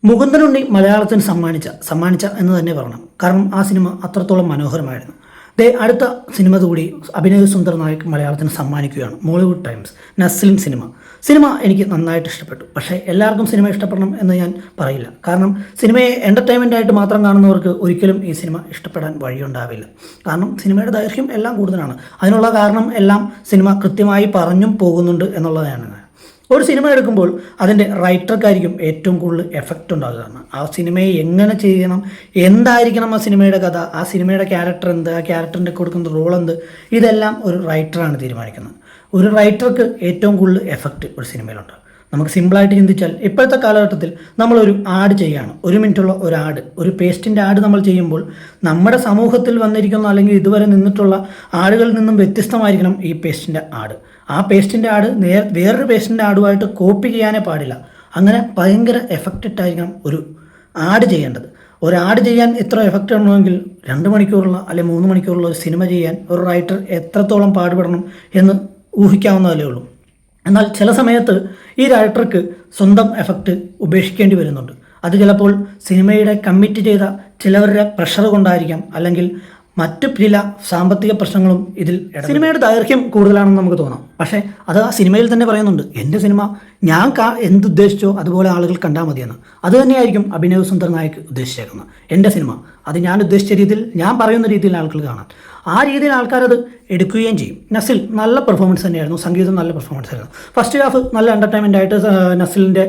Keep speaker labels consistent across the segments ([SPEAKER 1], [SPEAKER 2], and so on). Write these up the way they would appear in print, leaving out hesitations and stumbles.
[SPEAKER 1] മുകുന്ദനുണ്ണി മലയാളത്തിന് സമ്മാനിച്ച എന്ന് തന്നെ പറയണം. കാരണം ആ സിനിമ അത്രത്തോളം മനോഹരമായിരുന്നു. അടുത്ത സിനിമ കൂടി അഭിനയ സുന്ദർ നായക് മലയാളത്തിന് സമ്മാനിക്കുകയാണ്. മോളിവുഡ് ടൈംസ് നസ്ലിൻ സിനിമ എനിക്ക് നന്നായിട്ട് ഇഷ്ടപ്പെട്ടു. പക്ഷേ എല്ലാവർക്കും സിനിമ ഇഷ്ടപ്പെടണം എന്ന് ഞാൻ പറയില്ല. കാരണം സിനിമയെ എൻ്റർടൈൻമെൻ്റ് ആയിട്ട് മാത്രം കാണുന്നവർക്ക് ഒരിക്കലും ഈ സിനിമ ഇഷ്ടപ്പെടാൻ വഴിയുണ്ടാവില്ല. കാരണം സിനിമയുടെ ദൈർഘ്യം എല്ലാം കൂടുതലാണ്. അതിനുള്ള കാരണം എല്ലാം സിനിമ കൃത്യമായി പറഞ്ഞും പോകുന്നുണ്ട് എന്നുള്ളതാണ്. ഒരു സിനിമ എടുക്കുമ്പോൾ അതിൻ്റെ റൈറ്റർക്കായിരിക്കും ഏറ്റവും കൂടുതൽ എഫക്റ്റ് ഉണ്ടാകുക. ആ സിനിമയെ എങ്ങനെ ചെയ്യണം, എന്തായിരിക്കണം ആ സിനിമയുടെ കഥ, ആ സിനിമയുടെ ക്യാരക്ടർ എന്ത്, ആ ക്യാരക്ടറിൻ്റെ കൊടുക്കുന്ന റോൾ എന്ത്, ഇതെല്ലാം ഒരു റൈറ്ററാണ് തീരുമാനിക്കുന്നത്. ഒരു റൈറ്റർക്ക് ഏറ്റവും കൂടുതൽ എഫക്റ്റ് ഒരു സിനിമയിലുണ്ട്. നമുക്ക് സിമ്പിളായിട്ട് ചിന്തിച്ചാൽ ഇപ്പോഴത്തെ കാലഘട്ടത്തിൽ നമ്മളൊരു ആഡ് ചെയ്യുകയാണ്. 1 മിനിറ്റുള്ള ഒരു ആഡ്, ഒരു പേസ്റ്റിൻ്റെ ആഡ് നമ്മൾ ചെയ്യുമ്പോൾ നമ്മുടെ സമൂഹത്തിൽ വന്നിരിക്കുന്ന അല്ലെങ്കിൽ ഇതുവരെ നിന്നിട്ടുള്ള ആടുകളിൽ നിന്നും വ്യത്യസ്തമായിരിക്കണം ഈ പേസ്റ്റിൻ്റെ ആഡ്. ആ പേസ്റ്റിൻ്റെ ആഡ് വേറൊരു പേസ്റ്റിൻ്റെ ആഡുമായിട്ട് കോപ്പി ചെയ്യാനേ പാടില്ല. അങ്ങനെ ഭയങ്കര എഫക്റ്റിട്ടായിരിക്കണം ഒരു ആഡ് ചെയ്യേണ്ടത്. ഒരു ആഡ് ചെയ്യാൻ എത്ര എഫക്റ്റ് ഉണ്ടെങ്കിൽ 2 മണിക്കൂറുള്ള അല്ലെങ്കിൽ 3 മണിക്കൂറുള്ള ഒരു സിനിമ ചെയ്യാൻ ഒരു റൈറ്റർ എത്രത്തോളം പാടുപെടണം എന്ന് ഊഹിക്കാവുന്നതല്ലേ ഉള്ളൂ. എന്നാൽ ചില സമയത്ത് ഈ റൈറ്റർക്ക് സ്വന്തം എഫക്റ്റ് ഉപേക്ഷിക്കേണ്ടി വരുന്നുണ്ട്. അത് ചിലപ്പോൾ സിനിമയുടെ കമ്മിറ്റ് ചെയ്ത ചിലവരുടെ പ്രഷർ കൊണ്ടായിരിക്കാം, അല്ലെങ്കിൽ മറ്റു ചില സാമ്പത്തിക പ്രശ്നങ്ങളും ഇതിൽ. സിനിമയുടെ ദൈർഘ്യം കൂടുതലാണെന്ന് നമുക്ക് തോന്നാം. പക്ഷേ അത് ആ സിനിമയിൽ തന്നെ പറയുന്നുണ്ട്, എൻ്റെ സിനിമ ഞാൻ എന്തുദ്ദേശിച്ചോ അതുപോലെ ആളുകൾ കണ്ടാൽ മതിയെന്ന്. അത് തന്നെയായിരിക്കും അഭിനവ് സുന്ദർ നായക് ഉദ്ദേശിച്ചേക്കുന്നത്. എൻ്റെ സിനിമ അത് ഞാൻ ഉദ്ദേശിച്ച രീതിയിൽ, ഞാൻ പറയുന്ന രീതിയിൽ ആളുകൾ കാണാം. ആ രീതിയിൽ ആൾക്കാരത് എടുക്കുകയും ചെയ്യും. നസിൽ നല്ല പെർഫോമൻസ് തന്നെയായിരുന്നു. സംഗീതം നല്ല പെർഫോമൻസ് ആയിരുന്നു. ഫസ്റ്റ് ഹാഫ് നല്ല എൻ്റർടൈൻമെൻ്റ് ആയിട്ട് നസിലിൻ്റെ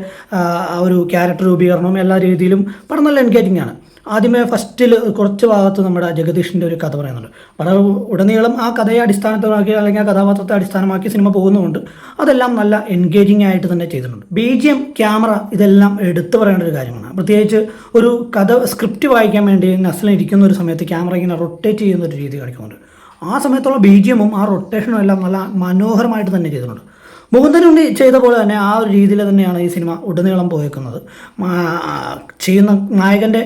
[SPEAKER 1] ഒരു ക്യാരക്ടർ രൂപീകരണവും എല്ലാ രീതിയിലും പടം നല്ല എൻഗേജിങ് ആണ്. ആദ്യമേ ഫസ്റ്റിൽ കുറച്ച് ഭാഗത്ത് നമ്മുടെ ജഗദീഷിൻ്റെ ഒരു കഥ പറയുന്നുണ്ട്. പടം ഉടനീളം ആ കഥയെ അടിസ്ഥാനമാക്കി അല്ലെങ്കിൽ ആ കഥാപാത്രത്തെ അടിസ്ഥാനമാക്കി സിനിമ പോകുന്നതുകൊണ്ട് അതെല്ലാം നല്ല എൻഗേജിങ് ആയിട്ട് തന്നെ ചെയ്തിട്ടുണ്ട്. BGM, ക്യാമറ, ഇതെല്ലാം എടുത്തു പറയേണ്ട ഒരു കാര്യമാണ്. പ്രത്യേകിച്ച് ഒരു കഥ സ്ക്രിപ്റ്റ് വായിക്കാൻ വേണ്ടി നസ്ലിൻ ഇരിക്കുന്ന ഒരു സമയത്ത് ക്യാമറ ഇങ്ങനെ റൊട്ടേറ്റ് ചെയ്യുന്ന ഒരു രീതി കാണിക്കുന്നുണ്ട്. ആ സമയത്തുള്ള BGMഉം ആ റൊട്ടേഷനും എല്ലാം നല്ല മനോഹരമായിട്ട് തന്നെ ചെയ്തിട്ടുണ്ട്. മുകുന്ദനുണ്ണി ചെയ്ത പോലെ തന്നെ ആ ഒരു രീതിയിൽ തന്നെയാണ് ഈ സിനിമ ഉടനീളം പോയേക്കുന്നത്. ചെയ്യുന്ന നായകൻ്റെ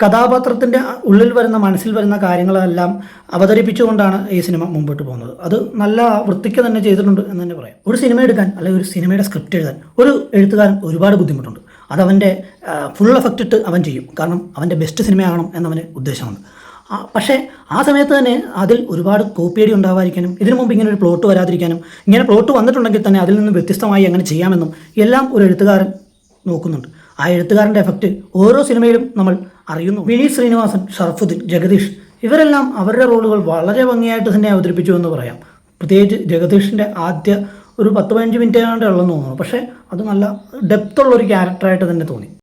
[SPEAKER 1] കഥാപാത്രത്തിൻ്റെ ഉള്ളിൽ വരുന്ന, മനസ്സിൽ വരുന്ന കാര്യങ്ങളെല്ലാം അവതരിപ്പിച്ചുകൊണ്ടാണ് ഈ സിനിമ മുമ്പോട്ട് പോകുന്നത്. അത് നല്ല വൃത്തിക്ക് തന്നെ ചെയ്തിട്ടുണ്ട് എന്ന് തന്നെ പറയാം. ഒരു സിനിമ എടുക്കാൻ അല്ലെങ്കിൽ ഒരു സിനിമയുടെ സ്ക്രിപ്റ്റ് എഴുതാൻ ഒരു എഴുത്തുകാരൻ ഒരുപാട് ബുദ്ധിമുട്ടുണ്ട്. അതവൻ്റെ ഫുൾ എഫക്റ്റ് ഇട്ട് അവൻ ചെയ്യും. കാരണം അവൻ്റെ ബെസ്റ്റ് സിനിമയാകണം എന്നവന് ഉദ്ദേശമുണ്ട്. പക്ഷേ ആ സമയത്ത് തന്നെ അതിൽ ഒരുപാട് കോപ്പിയടി ഉണ്ടാവാതിരിക്കാനും, ഇതിനു മുമ്പ് ഇങ്ങനെ ഒരു പ്ലോട്ട് വരാതിരിക്കാനും, ഇങ്ങനെ പ്ലോട്ട് വന്നിട്ടുണ്ടെങ്കിൽ തന്നെ അതിൽ നിന്ന് വ്യത്യസ്തമായി എങ്ങനെ ചെയ്യാമെന്നും എല്ലാം ഒരു എഴുത്തുകാരൻ നോക്കുന്നുണ്ട്. ആ എഴുത്തുകാരൻ്റെ എഫക്റ്റ് ഓരോ സിനിമയിലും നമ്മൾ അറിയുന്നു. വിനീത് ശ്രീനിവാസൻ, ഷറഫുദ്ദീൻ, ജഗദീഷ്, ഇവരെല്ലാം അവരുടെ റോളുകൾ വളരെ ഭംഗിയായിട്ട് തന്നെ അവതരിപ്പിച്ചു എന്ന് പറയാം. പ്രത്യേകിച്ച് ജഗദീഷിൻ്റെ ആദ്യ ഒരു 10-15 മിനിറ്റ് ഉള്ളതെന്ന് തോന്നുന്നു. പക്ഷേ അത് നല്ല ഡെപ്തുള്ളൊരു ക്യാരക്ടറായിട്ട് തന്നെ തോന്നി.